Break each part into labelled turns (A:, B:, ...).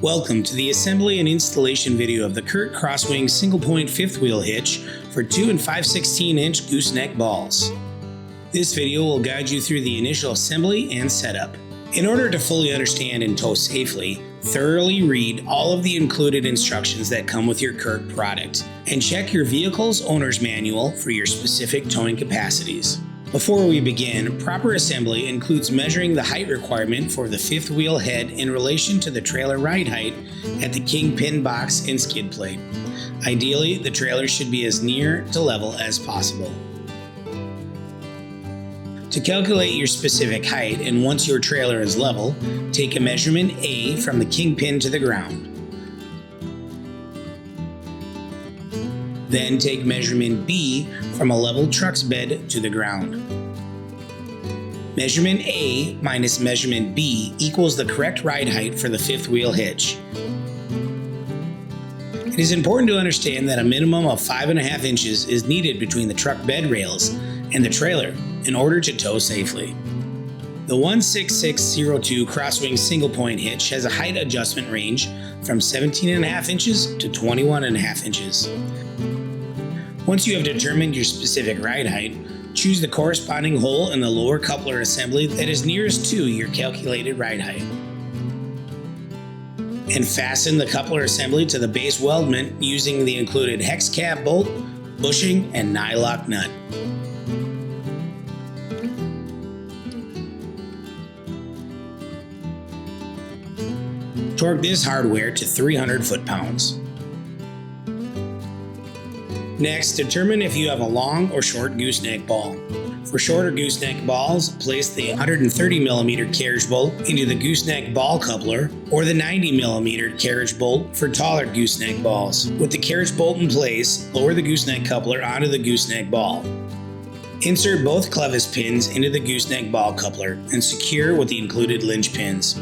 A: Welcome to the assembly and installation video of the CURT CrossWing single-point fifth wheel hitch for 2 and 5/16" gooseneck balls. This video will guide you through the initial assembly and setup. In order to fully understand and tow safely, thoroughly read all of the included instructions that come with your CURT product, and check your vehicle's owner's manual for your specific towing capacities. Before we begin, proper assembly includes measuring the height requirement for the fifth wheel head in relation to the trailer ride height at the kingpin box and skid plate. Ideally, the trailer should be as near to level as possible. To calculate your specific height, and once your trailer is level, take a measurement A from the kingpin to the ground. Then take measurement B from a level truck's bed to the ground. Measurement A minus measurement B equals the correct ride height for the fifth wheel hitch. It is important to understand that a minimum of 5.5 inches is needed between the truck bed rails and the trailer in order to tow safely. The 16602 CrossWing single-point hitch has a height adjustment range from 17.5 inches to 21.5 inches. Once you have determined your specific ride height, choose the corresponding hole in the lower coupler assembly that is nearest to your calculated ride height, and fasten the coupler assembly to the base weldment using the included hex cap bolt, bushing, and nylock nut. Torque this hardware to 300 foot-pounds. Next, determine if you have a long or short gooseneck ball. For shorter gooseneck balls, place the 130mm carriage bolt into the gooseneck ball coupler or the 90mm carriage bolt for taller gooseneck balls. With the carriage bolt in place, lower the gooseneck coupler onto the gooseneck ball. Insert both clevis pins into the gooseneck ball coupler and secure with the included linch pins.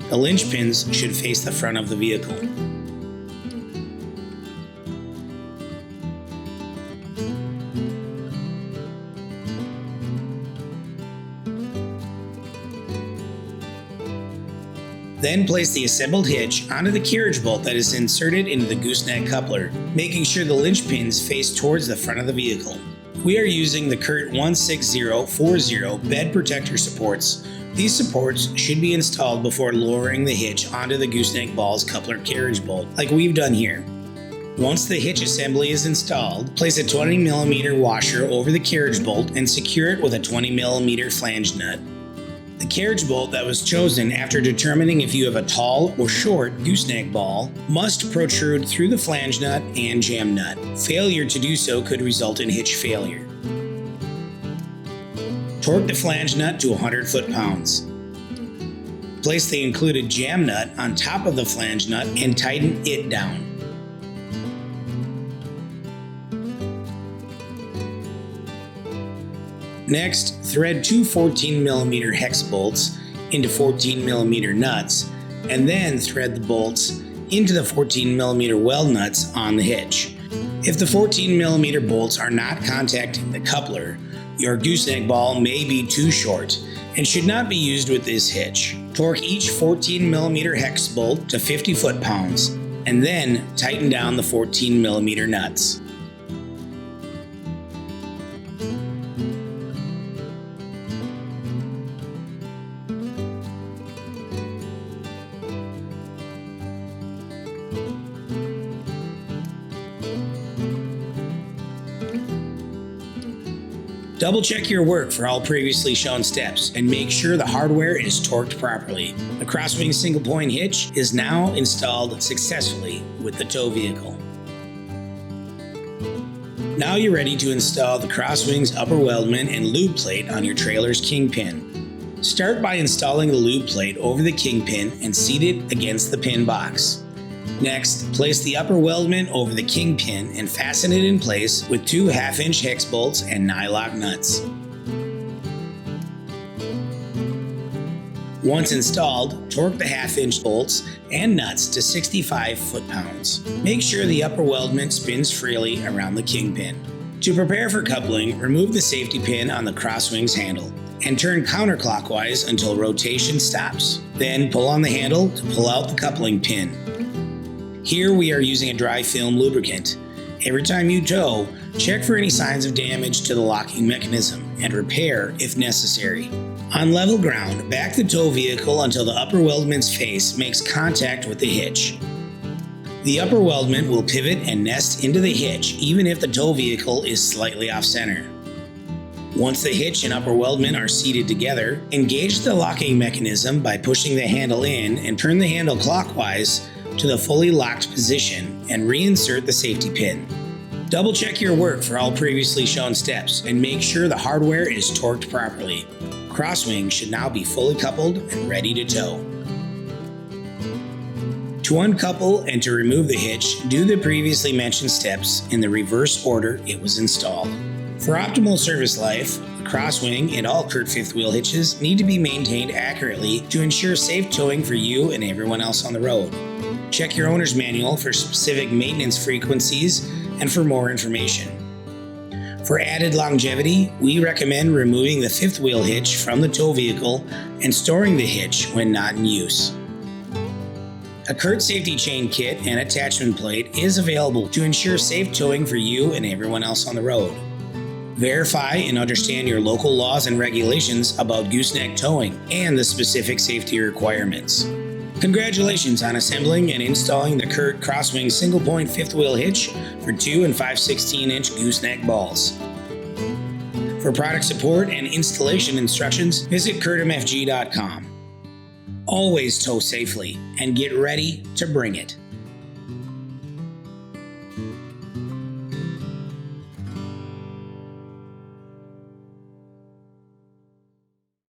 A: The linch pins should face the front of the vehicle. Then place the assembled hitch onto the carriage bolt that is inserted into the gooseneck coupler, making sure the linch pins face towards the front of the vehicle. We are using the CURT 16040 bed protector supports. These supports should be installed before lowering the hitch onto the gooseneck ball's coupler carriage bolt, like we've done here. Once the hitch assembly is installed, place a 20mm washer over the carriage bolt and secure it with a 20mm flange nut. The carriage bolt that was chosen after determining if you have a tall or short gooseneck ball must protrude through the flange nut and jam nut. Failure to do so could result in hitch failure. Torque the flange nut to 100 foot-pounds. Place the included jam nut on top of the flange nut and tighten it down. Next, thread two 14mm hex bolts into 14mm nuts, and then thread the bolts into the 14mm weld nuts on the hitch. If the 14mm bolts are not contacting the coupler, your gooseneck ball may be too short and should not be used with this hitch. Torque each 14mm hex bolt to 50 foot-pounds, and then tighten down the 14mm nuts. Double check your work for all previously shown steps and make sure the hardware is torqued properly. The CrossWing single-point hitch is now installed successfully with the tow vehicle. Now you're ready to install the CrossWing's upper weldment and lube plate on your trailer's kingpin. Start by installing the lube plate over the kingpin and seat it against the pin box. Next, place the upper weldment over the kingpin and fasten it in place with two 1/2-inch hex bolts and nylock nuts. Once installed, torque the 1/2-inch bolts and nuts to 65 foot-pounds. Make sure the upper weldment spins freely around the kingpin. To prepare for coupling, remove the safety pin on the CrossWing's handle and turn counterclockwise until rotation stops. Then pull on the handle to pull out the coupling pin. Here we are using a dry film lubricant. Every time you tow, check for any signs of damage to the locking mechanism and repair if necessary. On level ground, back the tow vehicle until the upper weldment's face makes contact with the hitch. The upper weldment will pivot and nest into the hitch even if the tow vehicle is slightly off-center. Once the hitch and upper weldment are seated together, engage the locking mechanism by pushing the handle in and turn the handle clockwise to the fully locked position and reinsert the safety pin. Double check your work for all previously shown steps and make sure the hardware is torqued properly. CrossWing should now be fully coupled and ready to tow. To uncouple and to remove the hitch, do the previously mentioned steps in the reverse order it was installed. For optimal service life, the CrossWing and all CURT fifth wheel hitches need to be maintained accurately to ensure safe towing for you and everyone else on the road. Check your owner's manual for specific maintenance frequencies and for more information. For added longevity, we recommend removing the fifth wheel hitch from the tow vehicle and storing the hitch when not in use. A CURT safety chain kit and attachment plate is available to ensure safe towing for you and everyone else on the road. Verify and understand your local laws and regulations about gooseneck towing and the specific safety requirements. Congratulations on assembling and installing the CURT CrossWing SinglePoint fifth wheel hitch for 2 and 5/16-inch gooseneck balls. For product support and installation instructions, visit CURTMFG.com. Always tow safely and get ready to bring it.